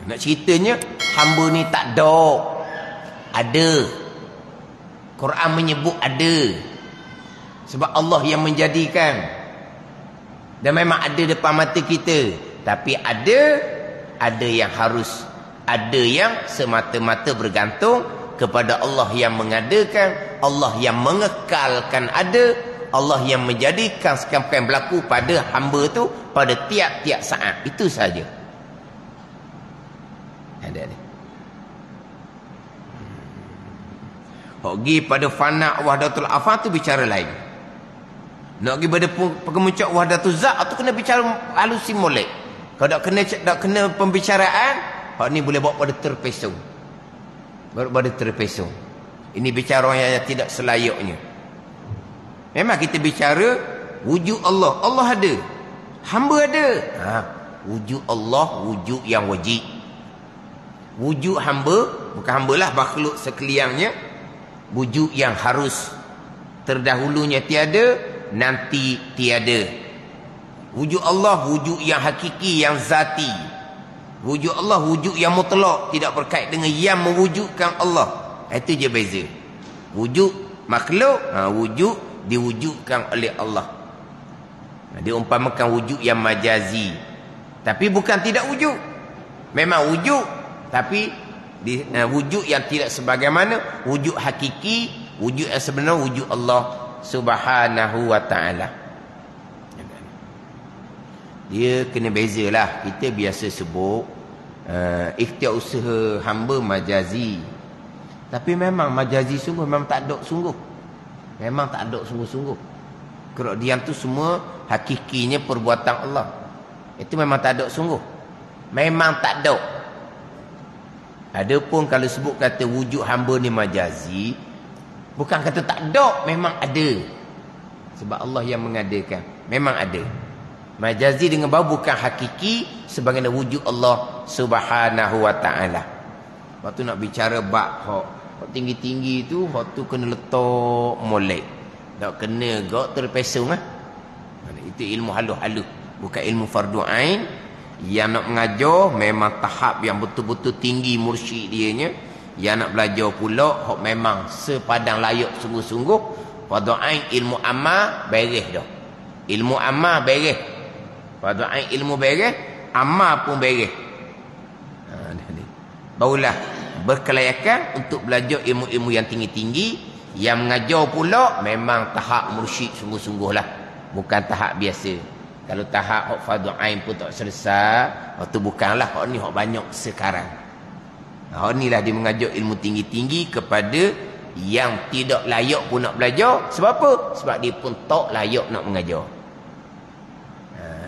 Nak ceritanya hamba ni tak ada. Quran menyebut ada. Sebab Allah yang menjadikan. Dan memang ada depan mata kita. Tapi ada yang harus, ada yang semata-mata bergantung kepada Allah yang mengadakan, Allah yang mengekalkan ada, Allah yang menjadikan sekali berlaku pada hamba tu pada tiap-tiap saat. Itu saja. Ada ni. Pergi pada fana wahdatul afan tu bicara lain. Nak pergi pada pengemuncak wahdatul zat tu kena bicara halusi molek. Kalau tak kena pembicaraan, hak ni boleh bawa pada terpesong. Pada terpesong. Ini bicara yang tidak selayaknya. Memang kita bicara wujud Allah. Allah ada. Hamba ada. Wujud Allah, wujud yang wajib. Wujud hamba, bukan hambalah, makhluk sekaliannya. Wujud yang harus. Terdahulunya tiada, nanti tiada. Wujud Allah, wujud yang hakiki, yang zati. Wujud Allah, wujud yang mutlak, tidak berkait dengan yang mewujudkan Allah. Itu je beza. Wujud makhluk, wujud diwujudkan oleh Allah. Dia umpamakan wujud yang majazi. Tapi bukan tidak wujud. Memang wujud, tapi wujud yang tidak sebagaimana wujud hakiki, wujud yang sebenar, wujud Allah Subhanahu wa ta'ala. Dia kena bezalah. Kita biasa sebut ikhtiar usaha hamba majazi. Tapi memang majazi sungguh memang tak ada sungguh. Memang tak ada sungguh-sungguh. Kerodian tu semua hakikinya perbuatan Allah. Itu memang tak ada sungguh. Memang tak ada. Adapun kalau sebut kata wujud hamba ni majazi, bukan kata tak ada, memang ada. Sebab Allah yang mengadakan. Memang ada. Majazi dengan bau bukan hakiki sebagaimana wujud Allah Subhanahu wa ta'ala. Waktu nak bicara bab hak tinggi-tinggi tu, hak tu kena letak molek. Tak kena gak terpesong . Itu ilmu halus-halus, bukan ilmu fardu ain. Yang nak mengajar memang tahap yang betul-betul tinggi mursyid dianya. Yang nak belajar pula hak memang sepadang layak sungguh-sungguh. Fardu ain ilmu amal beres dah. Ilmu amal beres. Fardu ain ilmu beres, amal pun beres. Barulah berkelayakan untuk belajar ilmu-ilmu yang tinggi-tinggi. Yang mengajar pula memang tahap mursyid sungguh-sungguh lah. Bukan tahap biasa. Kalau tahap hak fardu ain pun tak selesai, hak tu bukanlah hak ni hak banyak sekarang. Hak ni lah dia mengajar ilmu tinggi-tinggi kepada yang tidak layak pun nak belajar. Sebab apa? Sebab dia pun tak layak nak mengajar.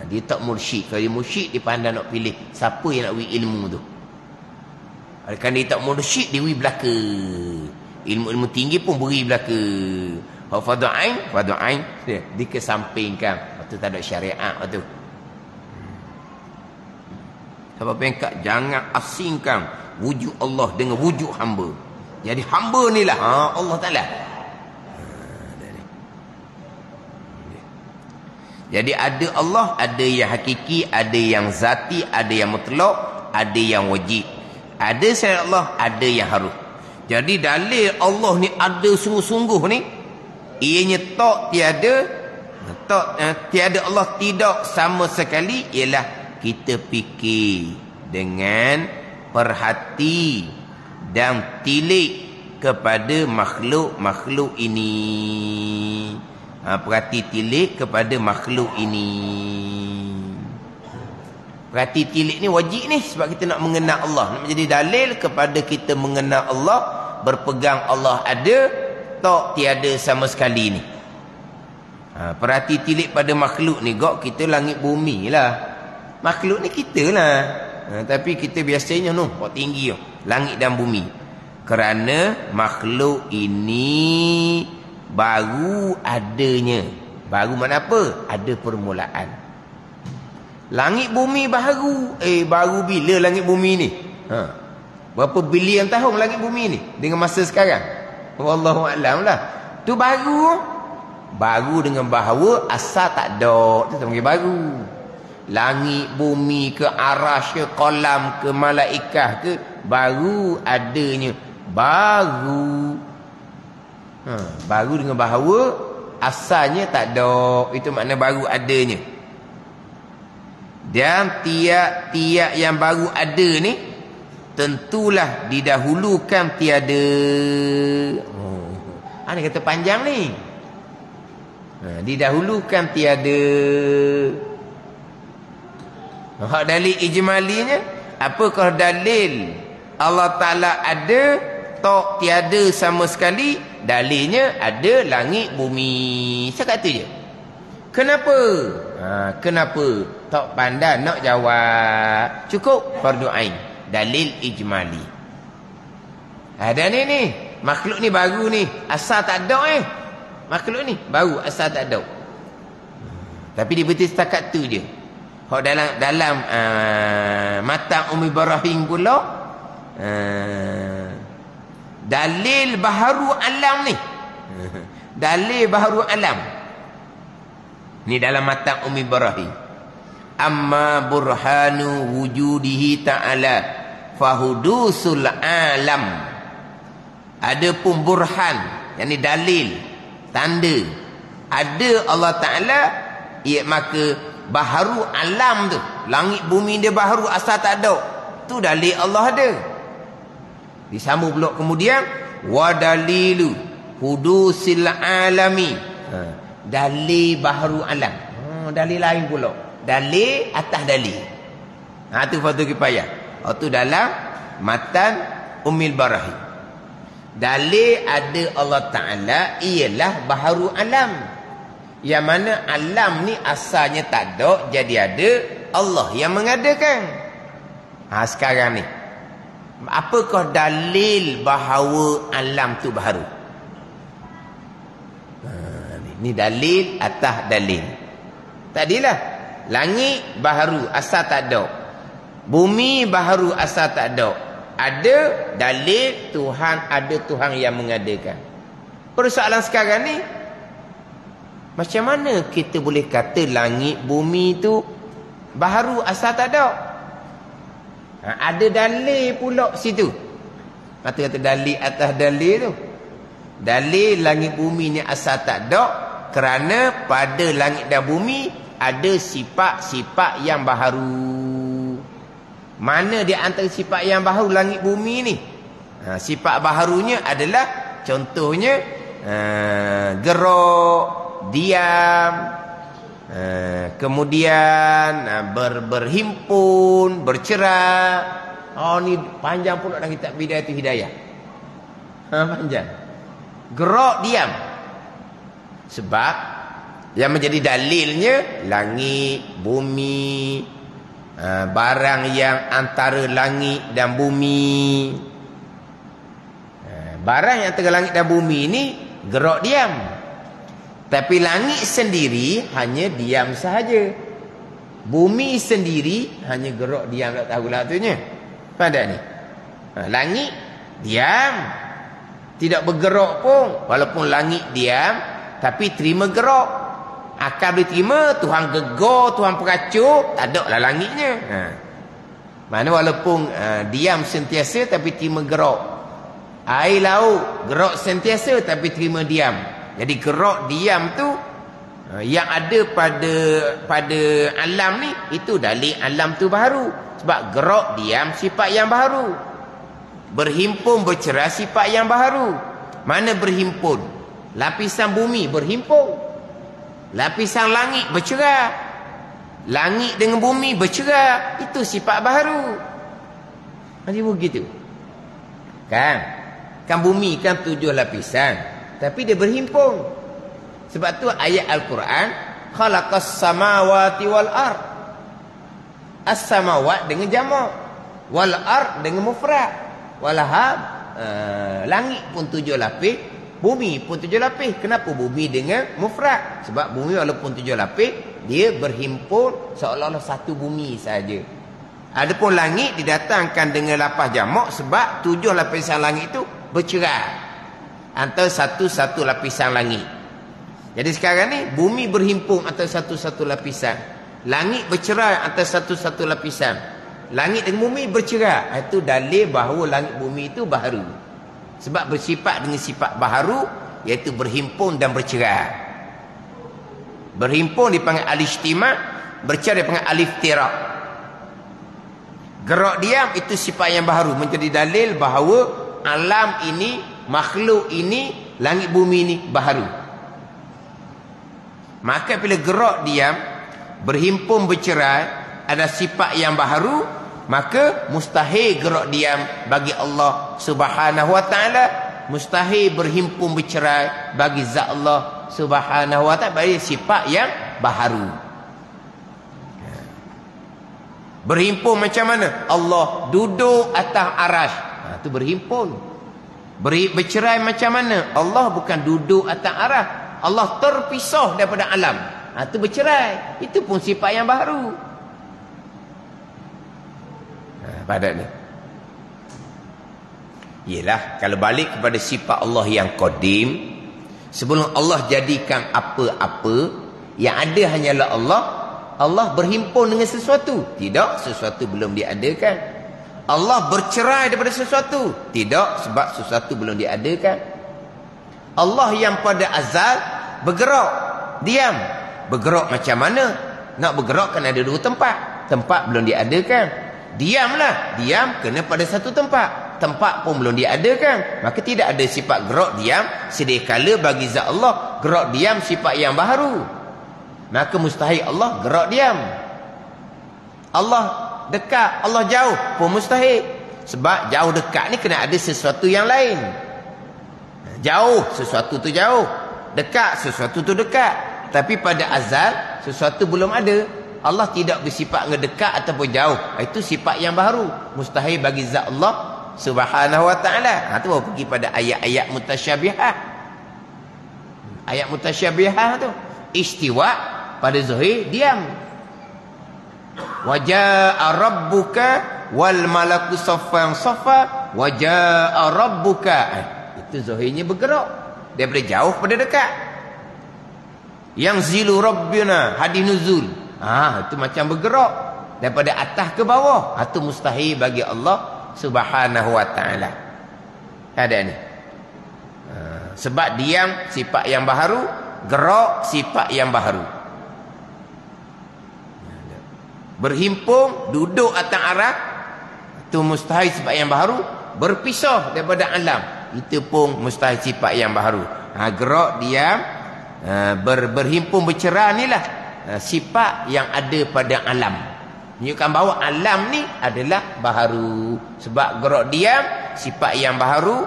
Dia tak mursyid. Kalau dia mursyid, dia pandai nak pilih siapa yang nak beri ilmu tu. Kerana dia tak mursyid, dia beri belaka. Ilmu-ilmu tinggi pun beri belaka. Hak fardu ain dikesampingkan. Waktu tak ada syariat waktu. Sebab pengkat jangan asingkan wujud Allah dengan wujud hamba. Jadi hamba ni lah Allah Ta'ala. Jadi ada Allah, ada yang hakiki, ada yang zati, ada yang mutlak, ada yang wajib. Ada selain Allah, ada yang harus. Jadi dalil Allah ni ada sungguh-sungguh ni, ianya tiada Allah tidak sama sekali, ialah kita fikir dengan perhati dan tilik kepada makhluk-makhluk ini. Perhati tilik kepada makhluk ini. Perhati tilik ni wajib ni sebab kita nak mengenal Allah. Nak menjadi dalil kepada kita mengenal Allah, berpegang Allah ada, tak tiada sama sekali ni. Perhati tilik pada makhluk ni, gak kita langit bumi lah. Makhluk ni kita lah. Tapi kita biasanya kok tinggi langit dan bumi. Kerana makhluk ini baru adanya. Baru mana apa? Ada permulaan. Langit bumi baru. Baru bila langit bumi ni? Berapa bilion tahun langit bumi ni dengan masa sekarang? Wallahu a'lam lah. Tu baru. Baru dengan bahawa asal tak ada. Tu tak panggil baru. langit, bumi ke, arasy ke, qalam ke, malaikah ke, baru adanya. Baru. Baru dengan bahawa asalnya tak ada. Itu makna baru adanya. Dan tiap-tiap yang baru ada ni tentulah didahulukan tiada. Ini kata panjang ni. Didahulukan tiada. Hak dalil ijmalinya, apakah dalil Allah Ta'ala ada, tak tiada sama sekali? Dalilnya ada langit bumi. Cakap tu je. Kenapa? Kenapa? Tak pandai nak jawab. Cukup fardu ain. Dalil ijmali. Dan ni makhluk ni baru ni, asal tak ada makhluk ni baru, asal tak ada. Tapi dia betul setakat tu je. Hak dalam matan Umi Ibrahim pula, dalil baharu alam ni. Dalil baharu alam ni dalam matan Umi Ibrahim. Amma burhanu wujudihi ta'ala fahudusul alam. Adapun burhan, yakni dalil, tanda ada Allah Ta'ala, ia maka baharu alam tu, langit bumi dia baharu, asal tak ada, tu dalil Allah ada. Disambung pula kemudian wa dalilu hudusil alami. Dalil baharu alam. Dalil lain pula. Dalil atas dalil. Tu fardu kifayah. Itu dalam matan Ummil Barahim. Dalil ada Allah Ta'ala ialah baharu alam. Yang mana alam ni asalnya tak ada, jadi ada. Allah yang mengadakan. Sekarang ni, apakah dalil bahawa alam tu baharu? Ni dalil atas dalil. Tadilah langit baharu, asal tak ada. Bumi baharu, asal tak ada. Ada dalil Tuhan, ada Tuhan yang mengadakan. Persoalan sekarang ni, macam mana kita boleh kata langit bumi tu baharu, asal tak ada? Ada dalil pula situ. Kata dalil atas dalil tu. Dalil langit bumi ni asal tak ada kerana pada langit dan bumi ada sifat-sifat yang baharu. Mana di antara sifat yang baharu langit bumi ni? Sifat baharunya adalah contohnya gerak, diam, kemudian berhimpun, bercerai. Ni panjang pula dah kitab Bidayatul Hidayah. Panjang. Gerak, diam. Sebab yang menjadi dalilnya langit, bumi, barang yang antara langit dan bumi. Barang yang antara langit dan bumi ini gerak, diam. Tapi langit sendiri hanya diam sahaja. Bumi sendiri hanya gerak, diam. Tak tahulah tunya. Pada ni langit diam, tidak bergerak pun. Walaupun langit diam, tapi terima gerak. Akal boleh terima, Tuhan gegar, Tuhan peracuk, tak ada lah langitnya. Mana walaupun diam sentiasa tapi terima gerak. Air laut gerak sentiasa tapi terima diam. Jadi gerak diam tu yang ada pada alam ni, itu dalil alam tu baharu. Sebab gerak diam sifat yang baharu. Berhimpun bercerai sifat yang baharu. Mana berhimpun? Lapisan bumi berhimpun. Lapisan langit bercerai. Langit dengan bumi bercerai. Itu sifat baharu. Macam begitu. Kan bumi kan 7 lapisan. Tapi dia berhimpun. Sebab tu ayat Al-Quran, khalaqas samawati wal ard. As-samawat dengan jamak, wal ard dengan mufrad. Walahab, langit pun 7 lapis, bumi pun 7 lapis. Kenapa bumi dengan mufrad? Sebab bumi walaupun 7 lapis, dia berhimpun seolah-olah satu bumi saja. Adapun langit didatangkan dengan lapas jamak sebab 7 lapisan langit itu bercerai antara satu-satu lapisan langit. Jadi sekarang ni bumi berhimpun antara satu-satu lapisan. Langit bercerai atas satu-satu lapisan. Langit dan bumi bercerai. Itu dalil bahawa langit bumi itu baharu. Sebab bersifat dengan sifat baharu, iaitu berhimpun dan bercerai. Berhimpun dipanggil al-ijtima', bercerai dipanggil al-iftiraq. Gerak diam itu sifat yang baharu, menjadi dalil bahawa alam ini, makhluk ini, langit bumi ini baharu. Maka bila gerak diam, berhimpun bercerai, ada sifat yang baharu, maka mustahil gerak diam bagi Allah Subhanahu wa taala, mustahil berhimpun bercerai bagi zat Allah Subhanahu wa taala, bagi sifat yang baharu. Berhimpun macam mana? Allah duduk atas arasy. Itu berhimpun. Bercerai macam mana? Allah bukan duduk atas arasy. Allah terpisah daripada alam. Itu bercerai. Itu pun sifat yang baru. Pada ni. Yelah, kalau balik kepada sifat Allah yang qadim, sebelum Allah jadikan apa-apa, yang ada hanyalah Allah. Allah berhimpun dengan sesuatu. Tidak, sesuatu belum diadakan. Allah bercerai daripada sesuatu. Tidak, sebab sesuatu belum diadakan. Allah yang pada azal bergerak, diam. Bergerak macam mana? Nak bergerak kan ada dua tempat. Tempat belum diadakan. Diamlah, diam kena pada satu tempat. Tempat pun belum diadakan. Maka tidak ada sifat gerak diam sedia kala bagi zat Allah. Gerak diam sifat yang baharu. Maka mustahil Allah gerak diam. Allah dekat, Allah jauh pun mustahil. Sebab jauh dekat ni kena ada sesuatu yang lain. Jauh, sesuatu tu jauh. Dekat, sesuatu tu dekat. Tapi pada azal, sesuatu belum ada. Allah tidak bersifat ngedekat ataupun jauh. Itu sifat yang baru. Mustahil bagi zat Allah Subhanahu wa ta'ala. Itu baru pergi pada ayat-ayat mutasyabihah. Ayat mutasyabihah tu. Istiwa pada zahir diam. Wa jaa rabbuka wal malaku saffan saffa wa jaa rabbuka. Itu zahirnya bergerak daripada jauh pada dekat. Yang zilu rabbuna hadis nuzul. Itu macam bergerak daripada atas ke bawah. Itu mustahil bagi Allah Subhanahu wa taala. Ada ni. Sebab diam sifat yang baharu, gerak sifat yang baharu. Berhimpun, duduk atas arah, itu mustahil sifat yang baharu. Berpisah daripada alam, itu pun mustahil sifat yang baharu. Gerak diam, berhimpun bercerai ni lah sifat yang ada pada alam. Menunjukkan bahawa alam ni adalah baharu. Sebab gerak diam sifat yang baharu,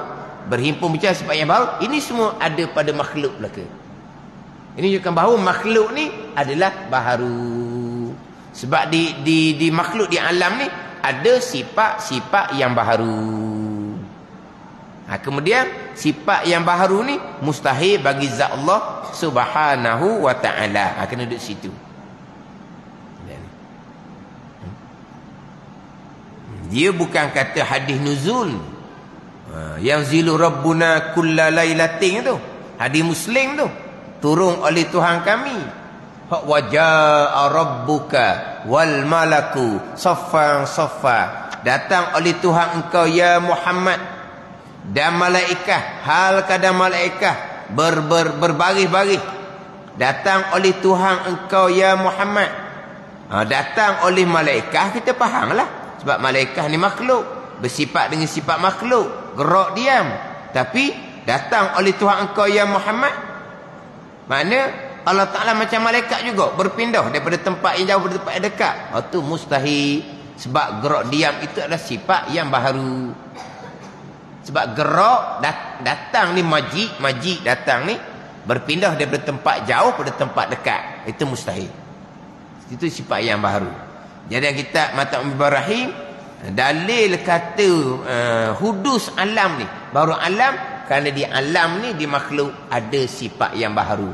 berhimpun bercerai sifat yang baharu. Ini semua ada pada makhluk belaka. Ini menunjukkan bahawa makhluk ni adalah baharu. Sebab di makhluk di alam ni ada sifat-sifat yang baharu. Kemudian sifat yang baharu ni mustahil bagi zat Allah Subhanahu wa ta'ala. Kena duduk situ. Dia bukan kata hadis nuzul. Yang zilu rabbuna kulla lailatin tu. Hadis Muslim tu. Turun oleh Tuhan kami. Wa jaa rabbuka wal malaku saffan saffa. Datang oleh Tuhan engkau ya Muhammad dan malaikat, hal keadaan malaikat berbaris-baris. Datang oleh Tuhan engkau ya Muhammad. Datang oleh malaikat kita fahamlah. Sebab malaikat ni makhluk, bersifat dengan sifat makhluk, gerak diam. Tapi datang oleh Tuhan engkau ya Muhammad, makna Allah Ta'ala macam malaikat juga, berpindah daripada tempat yang jauh ke tempat yang dekat. Itu mustahil. Sebab gerak diam itu adalah sifat yang baharu. Sebab gerak datang ni majik datang ni berpindah daripada tempat jauh pada tempat dekat. Itu mustahil. Itu sifat yang baharu. Jadi kita Mata Ibrahim dalil kata hudus alam ni, baru alam, kerana di alam ni di makhluk ada sifat yang baharu.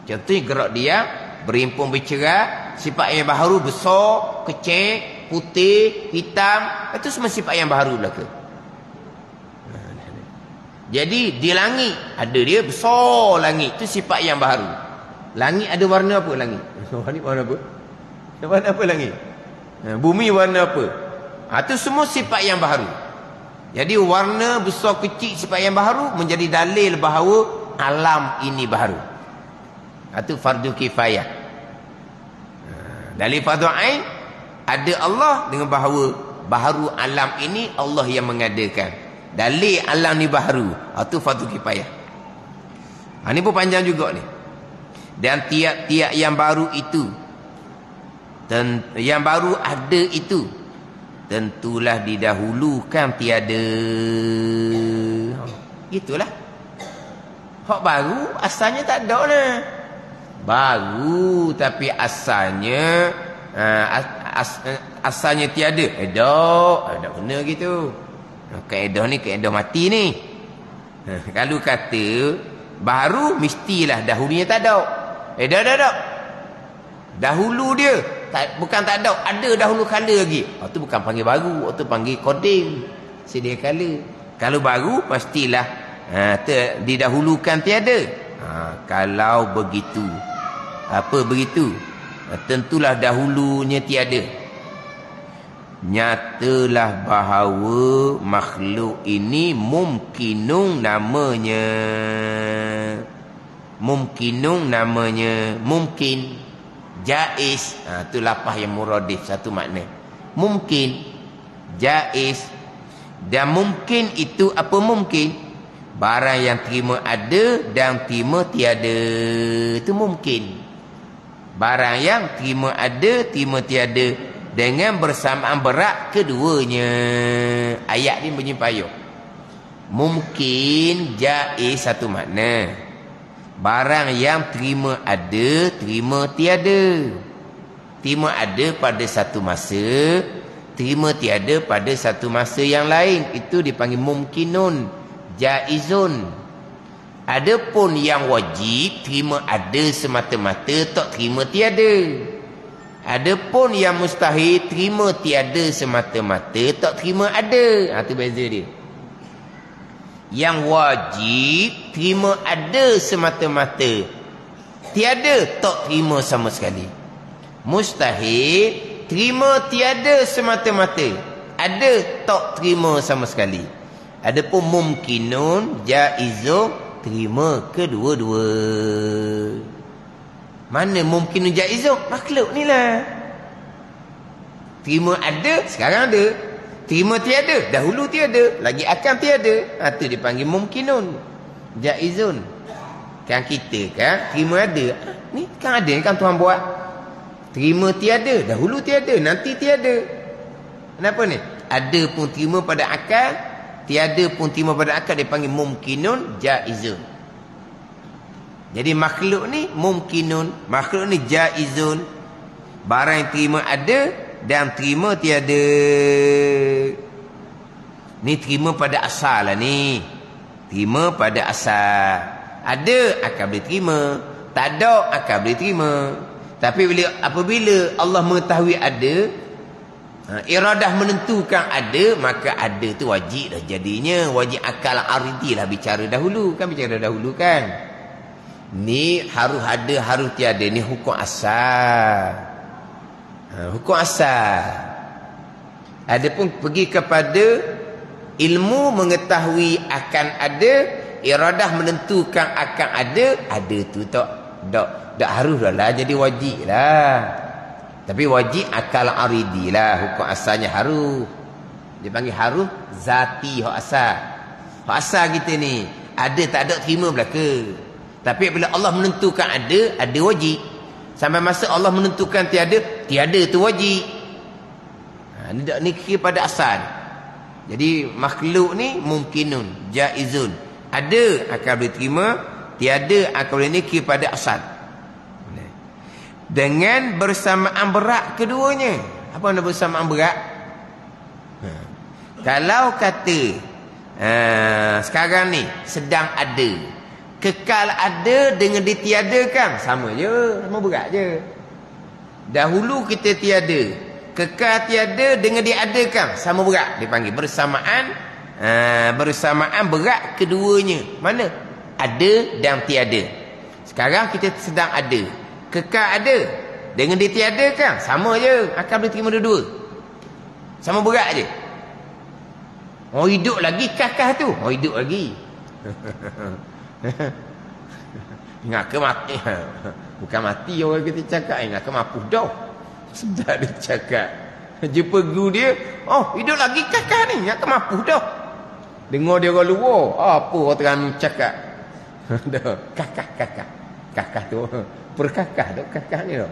Contohnya gerak diam, berhimpun bercerai, sifat yang baharu, besar, kecil, putih, hitam, itu semua sifat yang baharu belaka. Jadi di langit ada dia besar langit, itu sifat yang baharu. Langit ada warna apa langit? Warna apa? Warna apa lagi? Bumi warna apa? Itu semua sifat yang baharu. Jadi warna besar kecil sifat yang baharu menjadi dalil bahawa alam ini baharu. Itu fardu kifayah. Dalil fardu ain ada Allah dengan bahawa baharu alam ini Allah yang mengadakan. Dalil alam ni baharu. Itu fardu kifayah. Ini pun panjang juga ni. Dan tiap-tiap yang baru itu, yang baru ada itu, tentulah didahulukan tiada. Gitulah. Hak baru asalnya tak ada lah. Baru tapi asalnya asalnya tiada. Ada kena gitu. Kaedah ni kaedah mati ni. Kalau kata baru mestilah dahulunya tak ada. Dah. Dahulu dia bukan tak ada dahulu kala lagi. Itu bukan panggil baru, itu panggil kodim sedia kala. Kalau baru pastilah didahulukan tiada. Kalau begitu, apa begitu? Tentulah dahulunya tiada. Nyatalah bahawa makhluk ini mungkinun namanya. Mungkin jaiz. Itu lapah yang muradif, satu makna. Mungkin jaiz. Dan mungkin itu apa mungkin? Barang yang terima ada dan terima tiada. Itu mungkin. Barang yang terima ada, terima tiada, dengan bersamaan berat keduanya. Ayat ni bunyi payung. Mungkin jaiz satu makna. Barang yang terima ada, terima tiada. Terima ada pada satu masa, terima tiada pada satu masa yang lain. Itu dipanggil mumkinun, jaizun. Adapun yang wajib, terima ada semata-mata, tak terima tiada. Adapun yang mustahil, terima tiada semata-mata, tak terima ada. Itu beza dia. Yang wajib terima ada semata-mata, tiada tak terima sama sekali. Mustahil terima tiada semata-mata, ada tak terima sama sekali. Adapun mumkinun jaizun, terima kedua-dua. Mana mumkinun jaizun? Makhluk ni lah. Terima ada, sekarang ada. Terima tiada, dahulu tiada, lagi akan tiada. Itu dipanggil mumkinun jaizun. Kan kita kan terima ada. Ni kan ada kan Tuhan buat. Terima tiada, dahulu tiada, nanti tiada. Kenapa ni? Ada pun terima pada akal, tiada pun terima pada akal, dipanggil mumkinun jaizun. Jadi makhluk ni mumkinun, makhluk ni jaizun. Barang yang terima ada dan terima tiada. Ni terima pada asal lah ni. Terima pada asal. Ada akan boleh terima, tak ada akan boleh terima. Tapi apabila Allah mengetahui ada, iradah menentukan ada, maka ada tu wajib dah jadinya. Wajib akal aridi lah bicara dahulu. Kan bicara dahulu kan. Ni harus ada, harus tiada. Ni hukum asal. Hukum asal. Adapun pergi kepada ilmu mengetahui akan ada, iradah menentukan akan ada tu tak harus lah jadi wajib lah. Tapi wajib akal aridi lah, hukum asalnya harus. Dia panggil harus zati, hak asal. Hak asal kita ni ada tak ada terima belaka. Tapi bila Allah menentukan ada wajib. Sampai masa Allah menentukan tiada tu wajib. Ni kira pada asal. Jadi makhluk ni mungkinun jaizun. Ada akan boleh terima, tiada akan boleh, ni kira pada asal. Dengan bersamaan berat keduanya. Apa nak bersamaan berat? Kalau kata sekarang ni sedang ada, kekal ada dengan ditiadakan, sama je, sama berat je. Dahulu kita tiada, kekal tiada dengan diadakan, sama berat. Dipanggil bersamaan berat keduanya. Mana? Ada dan tiada. Sekarang kita sedang ada, kekal ada, dengan ditiadakan sama je, akal boleh terima dua-dua. Sama berat je. Oh hidup lagi kakak tu. Oh hidup lagi. Ingat ke mati? Bukan mati orang kita cakap, ingat ke mampus dah. Sedap dia cakap. Jumpa guru dia, oh hidup lagi kakak ni, ingat ke mampus dah. Dengar dia orang luar, apa orang terang cakap. Kakak tu perkakak tu kakak ni tu.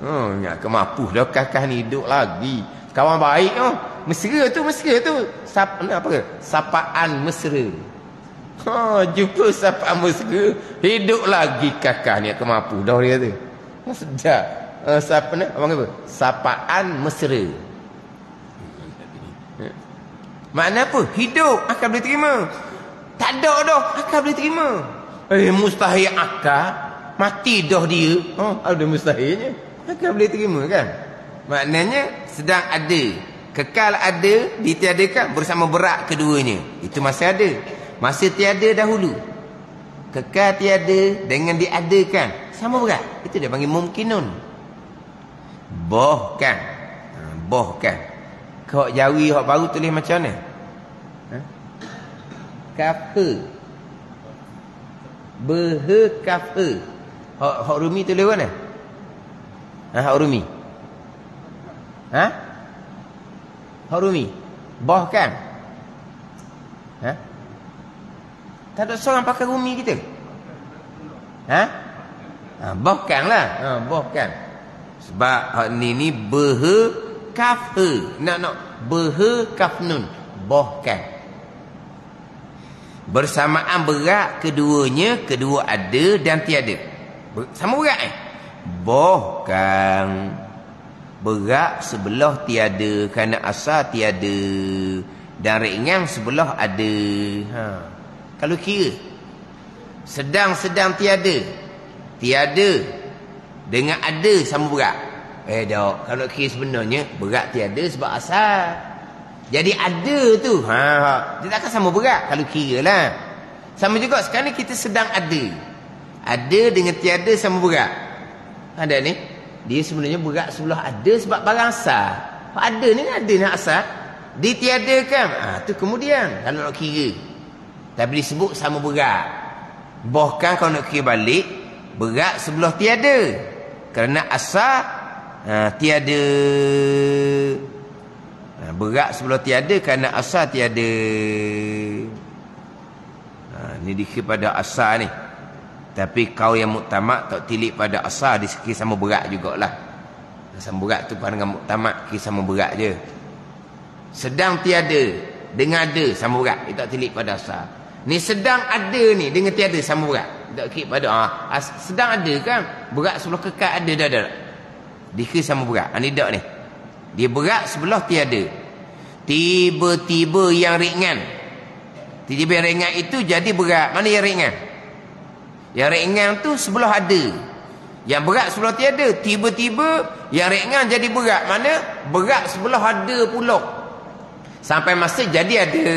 Oh ingat ke mampus dah kakak ni hidup lagi. Kawan baik tu, mesra tu apa ke? Sapaan mesra. Jumpa sapaan mesra, hidup lagi kakak ni, ke mampus dah dia tu. Sedap. Siapa ni? Abang apa? Sapaan mesra. Makna apa? Hidup akal boleh terima. Tak ada dah akal boleh terima. Mustahil akal. Mati dah dia. Ada mustahilnya. Akal boleh terima kan? Maknanya sedang ada. Kekal ada, ditiadakan bersama berat keduanya. Itu masih ada. Masa tiada dahulu. Kekal tiada dengan diadakan. Sama berat. Itu dia panggil mumkinun. Bahkan kau Jawi hak baru tulis macam mana? Kafe behe kafe hak Rumi tulis mana? Hak Rumi hak Rumi bahkan tak ada seorang pakai Rumi kita bahkan lah bahkan. Sebab hak ni behe kafe. Nak behe kafnun. Bahkan. Bersamaan berat keduanya, kedua ada dan tiada. Sama berat Bahkan. Berat sebelah tiada kerana asal tiada. Dan ringan sebelah ada. Kalau kira. Sedang-sedang tiada. Tiada. Dengan ada sama berat. Tak. Kalau kira sebenarnya berat tiada sebab asal. Jadi ada tu. Dia takkan sama berat kalau kira lah. Sama juga sekarang ni kita sedang ada. Ada dengan tiada sama berat. Ada ni. Dia sebenarnya berat sebelah ada sebab barang asal. Ada ni ada nak asal. Ditiadakan. Tu kemudian. Kalau nak kira. Tapi disebut sama berat. Bahkan kalau nak kira balik. Berat sebelah tiada. Kerana asal tiada. Berat sebelah tiada kerana asal tiada. Ni dikira pada asal ni. Tapi kau yang muktamad tak tilik pada asal, dikira sama berat jugalah. Sama berat tu dengan muktamad kira sama berat je. Sedang tiada dengan ada sama berat, dia tak tilik pada asal. Ni sedang ada ni dengan tiada sama berat. Tak kira pada sedang ada kan, berat sebelah kekal ada dah. Dikira sama berat. Ni tak ni. Dia berat sebelah tiada. Tiba-tiba yang ringan. Tiba-tiba yang ringan itu jadi berat. Mana yang ringan? Yang ringan tu sebelah ada. Yang berat sebelah tiada. Tiba-tiba yang ringan jadi berat. Mana? Berat sebelah ada pula. Sampai masa jadi ada.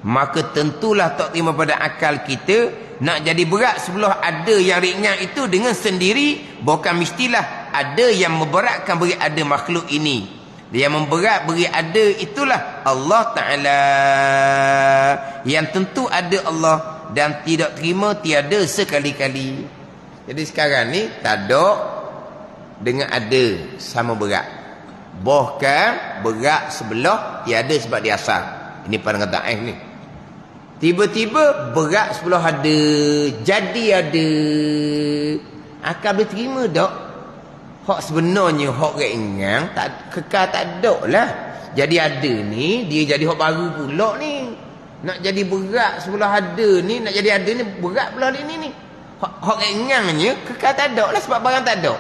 Maka tentulah tak terima pada akal kita. Nak jadi berat sebelah ada yang ringan itu dengan sendiri. Bukan mestilah ada yang memberatkan beri ada makhluk ini. Dia yang memberat beri ada itulah Allah Ta'ala. Yang tentu ada Allah. Dan tidak terima tiada sekali-kali. Jadi sekarang ni tak ada dengan ada sama berat. Bahkan berat sebelah tiada sebab dia asal. Ini pandangan Daif ni. Tiba-tiba berat sebelah ada, jadi ada. Akal boleh terima tak? Hak sebenarnya hak ringan tak kekal tak ada lah. Jadi ada ni dia jadi hak baru pula ni. Nak jadi berat sebelah ada ni, nak jadi ada ni berat pula ni. Hak ringannya kekal tak ada lah sebab barang tak ada.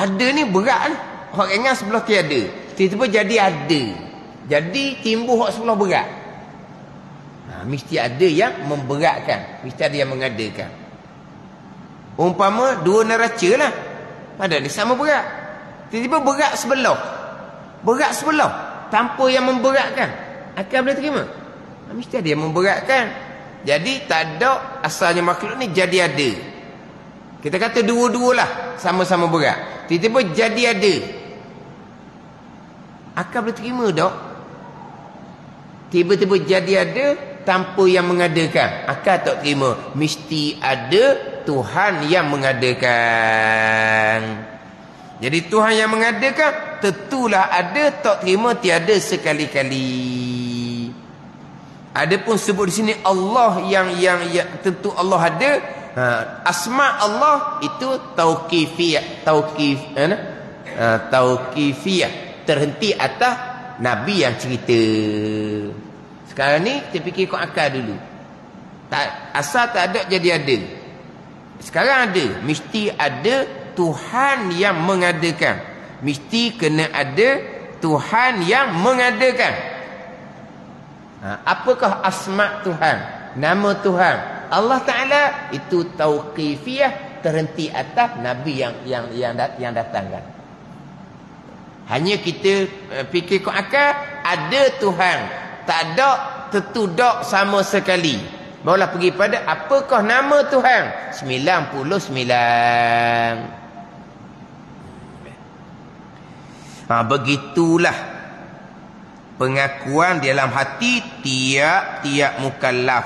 Ada ni berat ni. Hak ringan sebelah tiada. Tiba-tiba jadi ada. Jadi timbul hak sebelah berat. Mesti ada yang memberatkan. Mesti ada yang mengadakan. Umpama dua neraca lah. Ada ni sama berat. Tiba-tiba berat sebelah. Berat sebelah. Tanpa yang memberatkan. Akal boleh terima? Mesti ada yang memberatkan. Jadi tak ada asalnya makhluk ni jadi ada. Kita kata dua-dualah sama-sama berat. Tiba-tiba jadi ada. Akal boleh terima tak? Tiba-tiba jadi ada tanpa yang mengadakan. Akal tak terima. Mesti ada Tuhan yang mengadakan. Jadi Tuhan yang mengadakan, tentulah ada, tak terima tiada sekali-kali. Adapun sebut di sini Allah yang tentu Allah ada. Asma Allah itu tauqifiyah, tauqifiyah, terhenti atas Nabi yang cerita. Sekarang ni kita fikir kau akal dulu. Asal tak ada jadi ada. Sekarang ada, mesti ada Tuhan yang mengadakan. Mesti kena ada Tuhan yang mengadakan. Apakah asma Tuhan, nama Tuhan? Allah Ta'ala itu tauqifiyah, terhenti atas Nabi yang datangkan. Hanya kita fikir kau akal, ada Tuhan, tak ada, tentu tak sama sekali. Barulah pergi pada apakah nama Tuhan? 99. Begitulah pengakuan dalam hati tiap-tiap mukallaf.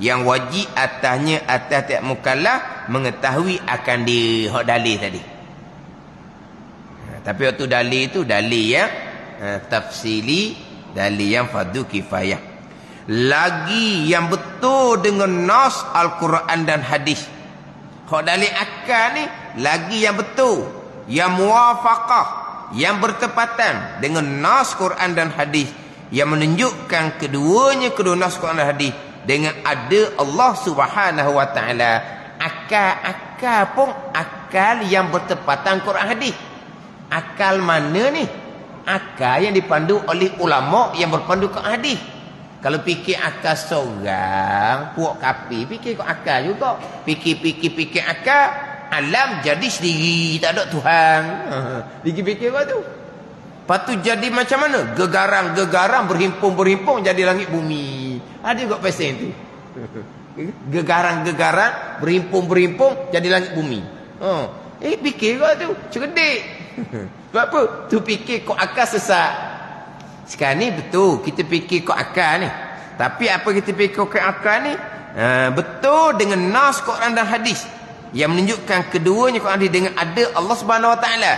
Yang wajib atasnya, atas tiap mukallaf mengetahui akan dia. Hak dalil tadi. Tapi waktu dalil itu dalil yang tafsili, dalil yang fardu kifayah. Lagi yang betul dengan nas Al-Quran dan hadis. Hak dalil akal ni lagi yang betul, yang muwafaqah, yang bertepatan dengan nas Quran dan hadis, yang menunjukkan keduanya, kedua nas Quran dan hadis dengan ada Allah Subhanahu wa taala. Akal pun akal yang bertepatan Quran hadis. Akal mana ni? Akal yang dipandu oleh ulama yang berpandu Quran hadis. Kalau fikir akal seorang puak kapi, fikir kau akal juga. Fikir akal, alam jadi sendiri, tak ada Tuhan. Fikir apa tu? Lepas tu jadi macam mana? Gegarang berhimpun jadi langit bumi. Ada juga pesen tu. Gegarang berhimpun jadi langit bumi. Fikir kau tu cerdik. Sebab apa? Tu fikir kau akal sesat. Sekarang ni betul kita fikir kau akal ni. Tapi apa kita fikir kau akal ni? Betul dengan nas Quran dan hadis yang menunjukkan keduanya Quran hadis dengan ada Allah Subhanahu wa taala.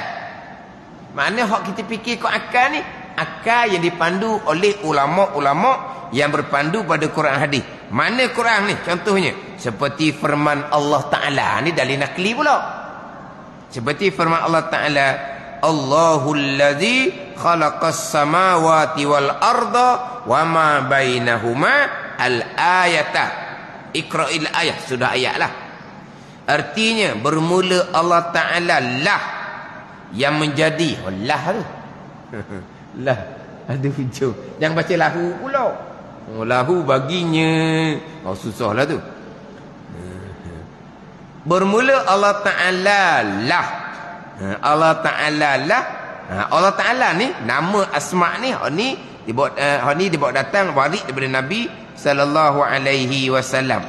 Mana hak kita fikir kau akal ni? Akal yang dipandu oleh ulama-ulama yang berpandu pada Quran hadis. Mana Quran ni? Contohnya seperti firman Allah Taala, ni dalil nakli pula. Seperti firman Allah Taala, Allahul ladzi khalaqas samawati wal arda wa ma bainahuma al-ayata. Iqra'il ayat, sudah ayat lah. Artinya bermula Allah Ta'ala lah yang menjadi. Lah tu. Lah ada hujung. Jangan baca lahu pula. Lahu baginya. Susahlah tu. Bermula Allah Ta'ala lah. Allah Ta'ala lah. Allah Ta'ala ni nama asma' ni dibawa datang warid daripada Nabi sallallahu alaihi wasallam.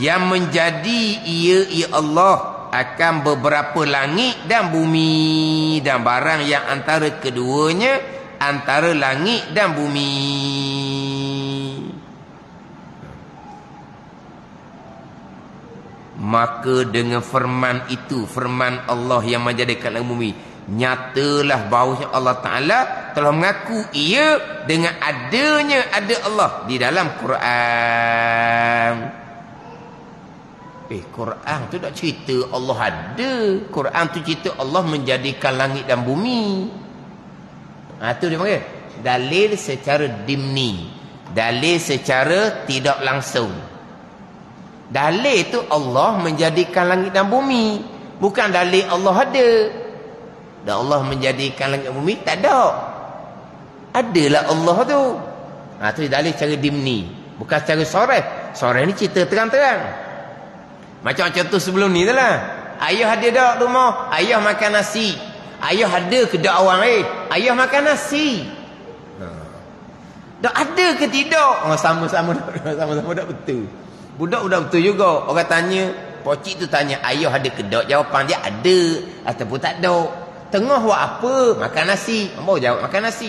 Yang menjadi ia Allah akan beberapa langit dan bumi dan barang yang antara keduanya, antara langit dan bumi. Maka dengan firman itu, firman Allah yang menjadikan langit bumi, nyatalah bahawasanya Allah Ta'ala telah mengaku ia dengan adanya ada Allah di dalam Quran. Quran tu tak cerita Allah ada. Quran tu cerita Allah menjadikan langit dan bumi. Tu dia panggil dalil secara dimni, dalil secara tidak langsung. Dalil itu Allah menjadikan langit dan bumi, bukan dalil Allah ada. Dan Allah menjadikan langit dan bumi tak ada. Adalah Allah tu. Tu dalil secara dimni, bukan secara soreh. Soreh ni cerita terang-terang. Macam contoh sebelum ni tu lah. Ayah ada tak rumah? Ayah makan nasi. Ayah ada ke tak orang ayah makan nasi? Tak ada ke tidak? Sama-sama tak betul. Budak betul juga. Orang tanya, Pocik tu tanya, ayah ada ke tak? Jawapan dia ada ataupun tak ada. Tengah buat apa? Makan nasi. Ambo jawab makan nasi.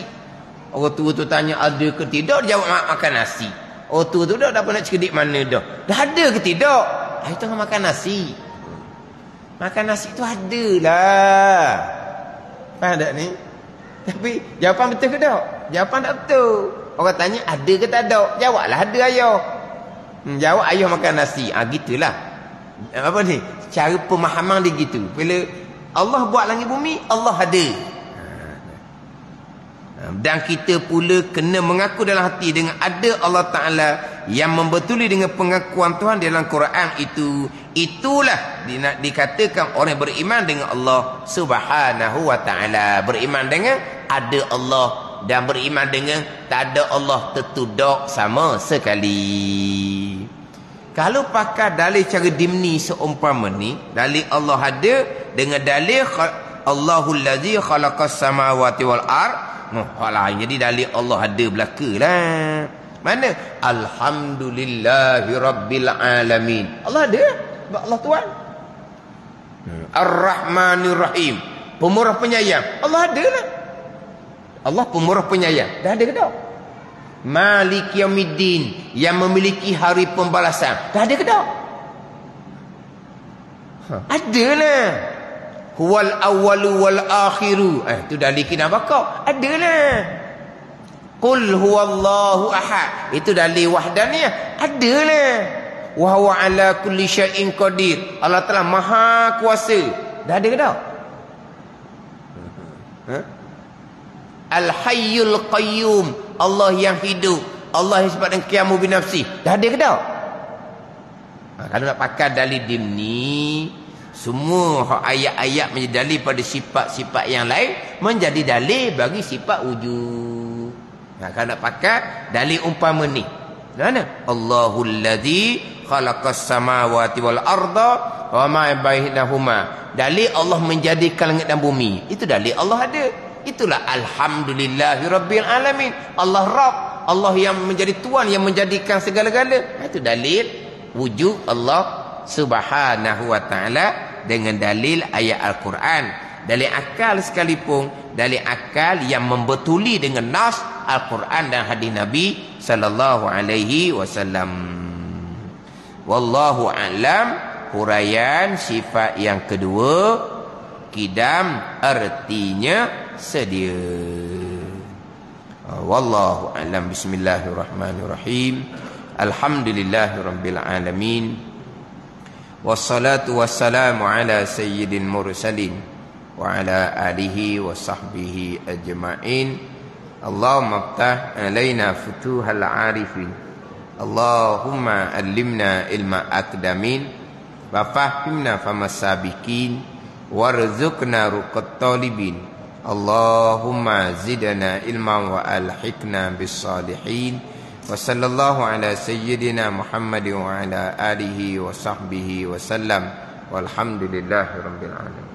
Orang tua tu tanya ada ke tidak? Dia jawab makan nasi. Orang tua tu dah apa nak cerdik mana dah. Dah ada ke tidak? Ayah tengah makan nasi. Makan nasi tu adalah. Faham tak ni? Tapi jawapan betul ke tak? Jawapan tak betul. Orang tanya ada ke tak ada? Jawablah ada ayah. Jawab ayah makan nasi. Gitulah. Apa ni? Cara pemahaman dia gitu. Bila Allah buat langit bumi, Allah ada. Dan kita pula kena mengaku dalam hati dengan ada Allah Ta'ala yang membetuli dengan pengakuan Tuhan dalam Quran itu. Itulah dikatakan orang beriman dengan Allah Subhanahu wa Ta'ala. Beriman dengan ada Allah dan beriman dengan tak ada Allah tertudak sama sekali. Kalau pakai dalil cara dimni seumpama ni, dalil Allah ada dengan dalil Allahul ladzi khalaqas samawati wal ard. Jadi dalil Allah ada belakalah. Mana? Alhamdulillahi rabbil alamin. Allah ada. Allah Tuhan. Ar-Rahmanir Rahim. Pemurah penyayang. Allah ada lah. Allah pemurah penyayang. Dah ada ke tak? Malik Yaumiddin, yang memiliki hari pembalasan. Dah ada ke tak? Ada lah. Huwal awwalu wal akhiru. Itu dalil kina bakar. Ada lah. Qul huwallahu ahad. Itu dalil wahdaniyah. Ada lah. Wa huwa ala kulli syai'in qadir. Allah Taala maha kuasa. Dah ada ke tak? Al-Hayyul Qayyum, Allah yang hidup, Allah yang sebab dengan qiyamu binafsi. Dah ada ke tak? Kalau nak pakai dalil dimni, semua ayat-ayat menjadi dalil pada sifat-sifat yang lain, menjadi dalil bagi sifat wujud. Kalau nak pakai dalil umpama ni, mana? Allahul ladzi khalaqas samawati wal arda wa ma bainahuma. Dalil Allah menjadikan langit dan bumi. Itu dalil Allah ada. Itulah alhamdulillahi rabbil alamin. Allah Rabb, Allah yang menjadi Tuhan, yang menjadikan segala-gala. Itu dalil wujud Allah Subhanahu wa Ta'ala dengan dalil ayat Al-Quran. Dalil akal sekalipun, dalil akal yang membetuli dengan nas Al-Quran dan hadis Nabi sallallahu alaihi wasallam. Wallahu a'lam. Huraian sifat yang kedua, kidam artinya sedia. Wallahu a'lam. Bismillahirrahmanirrahim. Alhamdulillahirabbil alamin. Wassalatu wassalamu ala sayyidil mursalin wa ala alihi wa sahbihi ajma'in. Allahumma iftah alaina futuhal arifin. Allahumma allimna ilma aqdamin wa fahimna famasabikin warzuqna ruqat talibin. Allahumma zidna ilman wa alhiqna bis salihin. Wa sallallahu ala sayyidina Muhammadin wa ala alihi wa sahbihi wa sallam. Walhamdulillahi rabbil alamin.